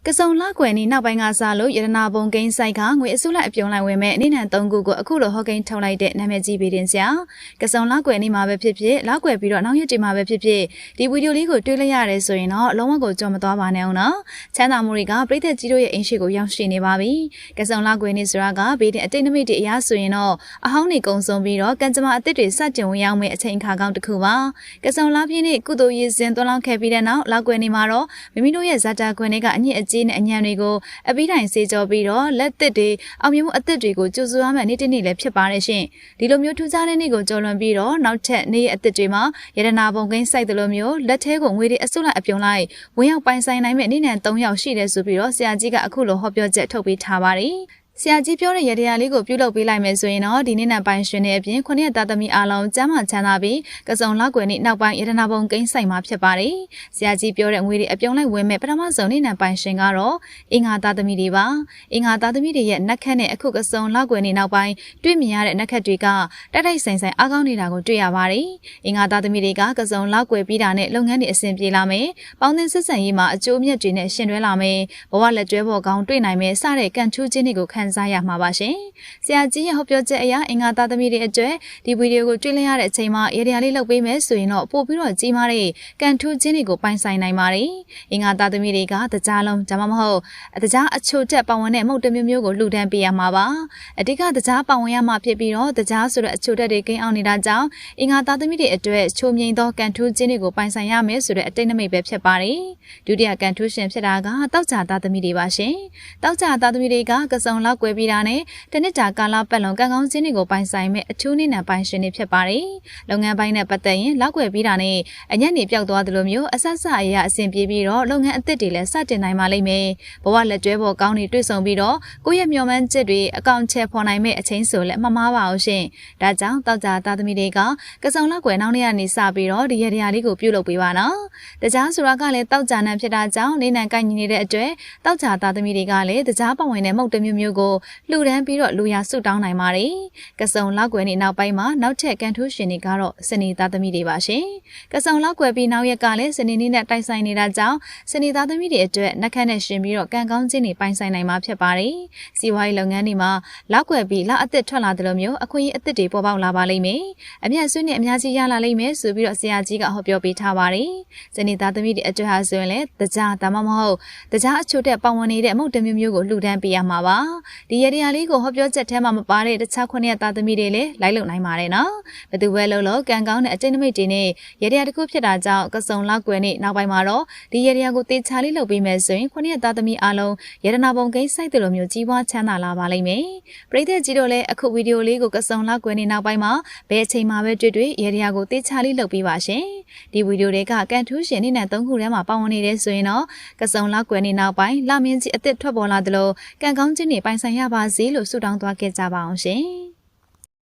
ကစုံလာကွယ်နီနောက်ပိုင်းကစားလို့ရတနာဘုံကိန်းဆိုင်ကငွေအစုလိုက်အပြုံလိုက်ဝင်မဲ့အနေနဲ့3ခုကိုအခုလိုဟော့ကိန်းထုတ်လိုက်တဲ့နာမည်ကြီးပေးတင်စရာကစုံလာကွယ်နီမှာပဲဖြစ်ဖြစ်လာကွယ်ပြီးတော့နောက်ရက်တွေမှာပဲဖြစ်ဖြစ်ဒီဗီဒီယိုလေးကိုတွေ့လိုက်ရတယ်ဆိုရင်တော့လုံးဝကိုကြော်မသွားပါနဲ့အောင်နော်ချမ်းသာမှုတွေကပြည်သက်ကြီးတို့ရဲ့အင်းရှိကိုရောက်ရှိနေပါပြီကစုံလာကွယ်နီဆိုတာကဘေးတင်အတိတ်နမိတ်တွေအရာဆိုရင်တော့အဟောင်းနေကုံဆုံးပြီးတော့ကံကြမ္မာအသစ်တွေစတင်ဝင်ရောက်မဲ့အချိန်ခါကောင်းတစ်ခုပါကစုံလာပြင်းနဲ့ကုသိုလ်ရည်စင်သွန်းလောင်းခဲ့ပြီးတဲ့နောက်လာကွယ်နီမှာတော့မိမိတို့ရဲ့ဇာတာကွယ်တွေကအညစ်အကြေးနဲ့အညံတွေကိုအပြီးတိုင်းစေကြောပြီးတော့လက်သစ်တွေအောင်မြင်မှုအသစ်တွေကိုကြိုးစားရမယ့်နေ့တစ်နေ့လည်းဖြစ်ပါတယ်ရှင်ဒီလိုမျိုးထူးခြားတဲ့နေ့ကိုကြော်လွန်ပြီးတော့နောက်ထပ်နေ့အသစ်တွေမှာရတနာဘုံကိန်းစိုက်တယ်လို့မျိုးလက်ထဲကိုငွေတွေအစုလိုက်အပြုံလိုက်ဝင်ရောက်ပိုင်ဆိုင်နိုင်မယ့်နေ့နဲ့3ယောက်ရှိတယ်ဆိုပြီးတော့ဆရာကြီးကအခုလိုဟောပြောချက်ထုတ်ပေးထားပါတယ်ဆရာကြီးပြောတဲ့ရတရားလေးကိုပြုလုပ်ပေးလိုက်မယ်ဆိုရင်တော့ဒီနေ့နဲ့ပိုင်းရှင်တဲ့အပြင်ခုနှစ်သားသမီးအားလုံးကျမ်းမာချမ်းသာပြီးကစုံလောက်ွယ်နေ့နောက်ပိုင်းရတနာဘုံကိန်းဆိုင်မှာဖြစ်ပါတယ်။ဆရာကြီးပြောတဲ့ငွေတွေအပြုံလိုက်ဝင်မဲ့ပထမဆုံးနေ့နဲ့ပိုင်းရှင်ကတော့အင်္ဂါသားသမီးတွေပါ။အင်္ဂါသားသမီးတွေရဲ့နက်ခတ်နဲ့အခုကစုံလောက်ွယ်နေ့နောက်ပိုင်းတွေ့မြင်ရတဲ့နက်ခတ်တွေကတိုက်တိုက်ဆိုင်ဆိုင်အားကောင်းနေတာကိုတွေ့ရပါတယ်။အင်္ဂါသားသမီးတွေကကစုံလောက်ွယ်ပြီးတာနဲ့လုပ်ငန်းတွေအဆင်ပြေလာမယ်။ပေါင်းသင်းဆက်ဆံရေးမှာအကျိုးမြတ်တွေနဲ့ရှင်တွဲလာမယ်။ဘဝလက်တွဲပေါ်ကောင်းတွေ့နိုင်မယ်စတဲ့ကံထူးခြင်းတွေကိုခံစားရမှာပါရှင်။ဆရာကြီးရဲ့ဟောပြောချက်အရအင်္ဂါသားသမီးတွေအတွက်ဒီဗီဒီယိုကိုတွေ့လျရတဲ့အချိန်မှာရတရားလေးလုပ်ပေးမယ်ဆိုရင်တော့ပို့ပြီးတော့ကြီးမားတဲ့ကံထူးခြင်းတွေကိုပိုင်ဆိုင်နိုင်ပါတယ်။အင်္ဂါသားသမီးတွေကတကြားလုံးဒါမှမဟုတ်တကြားအချိုတက်ပါဝင်တဲ့မုတ်တမျိုးမျိုးကိုလှူဒန်းပေးရမှာပါ။အတိကတကြားပါဝင်ရမှာဖြစ်ပြီးတော့တကြားဆိုတဲ့အချိုတက်တွေကိန်းအောင်နေတာကြောင့်အင်္ဂါသားသမီးတွေအတွက်ချိုမြိန်သောကံထူးခြင်းတွေကိုပိုင်ဆိုင်ရမယ်ဆိုတဲ့အတိတ်နမိတ်ပဲဖြစ်ပါတယ်။ဒုတိယကံထူးရှင်ဖြစ်တာကတောက်ကြသားသမီးတွေပါရှင်။တောက်ကြသားသမီးတွေကကစုံလောက်ကွယ်ပြီးတာနဲ့တနစ်တာကာလပတ်လုံးကံကောင်းခြင်းတွေကိုပိုင်ဆိုင်မဲ့အထူးနေ့နဲ့ပိုင်ရှင်တွေဖြစ်ပါတယ်။လုပ်ငန်းပိုင်းနဲ့ပတ်သက်ရင်လောက်ွယ်ပြီးတာနဲ့အညံ့နေပြောက်သွားသလိုမျိုးအဆက်ဆက်အရာအဆင်ပြေပြီးတော့လုပ်ငန်းအသစ်တွေလည်းစတင်နိုင်ပါလိမ့်မယ်။ဘဝလက်တွဲပေါ်ကောင်းတွေတွေ့ဆုံပြီးတော့ကိုယ့်ရဲ့မျှော်မှန်းချက်တွေအကောင့်ချဲဖော်နိုင်မဲ့အချိန်ဆိုလည်းမမှားပါဘူးရှင်။ဒါကြောင့်တောက်ကြသားသမီးတွေကကစုံလောက်ွယ်နောက်နေ့ကနေစပြီးတော့ဒီရတရားလေးကိုပြုလုပ်ပေးပါနော်။တကြားဆိုတာကလည်းတောက်ကြနံဖြစ်တာကြောင့်နေနံကိုက်ညီနေတဲ့အတွက်တောက်ကြသားသမီးတွေကလည်းတကြားပတ်ဝင်တဲ့မုတ်တမျိုးမျိုးကိုလှူဒန်းပြီးတော့လူရဆုတောင်းနိုင်ပါတယ်။ကစုံလောက်ွယ်နေ့နောက်ပိုင်းမှာနောက်ထပ်ကန်ထူးရှင်တွေကတော့စနေသားသမီးတွေပါရှင်။ကစုံလောက်ွယ်ပြီးနောက်ရက်ကလည်းစနေနေ့နဲ့တိုက်ဆိုင်နေတာကြောင့်စနေသားသမီးတွေအတွက်နှက်ခမ်းနဲ့ရှင်ပြီးတော့ကံကောင်းခြင်းတွေပိုင်ဆိုင်နိုင်မှာဖြစ်ပါတယ်။စီးပွားရေးလုပ်ငန်းတွေမှာလောက်ွယ်ပြီးလက်အသစ်ထွက်လာတယ်လို့မျိုးအခွင့်အရေးအသစ်တွေပေါ်ပေါက်လာပါလိမ့်မယ်။အမြတ်ဆွေးနဲ့အများကြီးရလာလိမ့်မယ်ဆိုပြီးတော့ဆရာကြီးကဟောပြောပေးထားပါတယ်။စနေသားသမီးတွေအတွက်ဟာဆိုရင်လည်းတကြားဒါမှမဟုတ်တကြားအချို့တဲ့ပတ်ဝင်နေတဲ့အမှုတစ်မျိုးမျိုးကိုလှူဒန်းပေးရမှာပါ။ဒီရတရားလေးကိုဟောပြောချက်ထဲမှာမပါတဲ့တခြားခုနှစ်ရက်သားသမီးတွေလည်းလိုက်လုပ်နိုင်ပါတယ်နော်။ဘယ်သူပဲလုပ်လို့ကံကောင်းတဲ့အကျင့်နမိတ်တွေနဲ့ရတရားတစ်ခုဖြစ်တာကြောင့်ကစုံလောက်ွယ်နေ့နောက်ပိုင်းမှာတော့ဒီရတရားကိုတေချာလေးလုပ်ပေးမယ်ဆိုရင်ခုနှစ်ရက်သားသမီးအားလုံးရတနာဘုံကိန်းစိုက်တယ်လို့မျိုးကြီးပွားချမ်းသာလာပါလိမ့်မယ်။ပရိသတ်ကြီးတို့လည်းအခုဗီဒီယိုလေးကိုကစုံလောက်ွယ်နေ့နောက်ပိုင်းမှာဘယ်အချိန်မှာပဲတွေ့ရတရားကိုတေချာလေးလုပ်ပေးပါရှင်။ဒီဗီဒီယိုတွေကကံထူးရှင်နေ့နဲ့3ခုထဲမှာပါဝင်နေတယ်ဆိုရင်တော့ကစုံလောက်ွယ်နေ့နောက်ပိုင်းလာမင်းကြီးအစ်စ်ထွက်ပေါ်လာသလိုကံကောင်းခြင်းတွေပိုင်ဆိုင်ရပါစေလို့ဆုတောင်းသွားခဲ့ကြပါအောင်ရှင်။